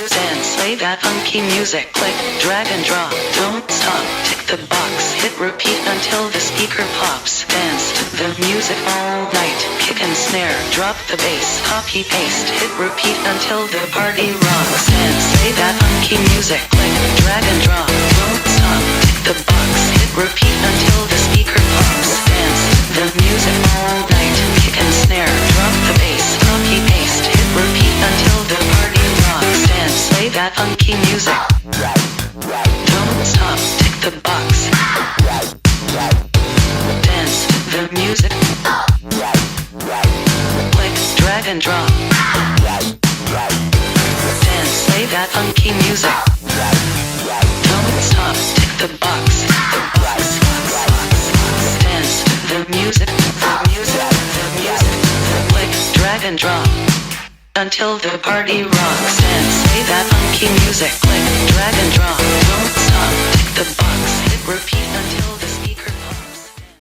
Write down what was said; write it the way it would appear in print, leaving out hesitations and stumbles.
Dance, play that funky music. Click, drag and drop. Don't stop. Tick the box. Hit repeat until the speaker pops. Dance to the music all night. Kick and snare. Drop the bass. Copy paste. Hit repeat until the party rocks. Dance, play that funky music. Click, drag and drop. Don't stop. Tick the box. Hit repeat until the speaker pops. Dance to the music all night. Kick and snare. Drop the bass. Copy paste. Hit repeat until the party rocks. Dance, play that funky music. Don't stop, tick the box. Dance to the music. Click, drag and drop. Dance, play that funky music. Don't stop, tick the box. Dance to the music. Click, drag and drop. Until the party rocks. Dance, play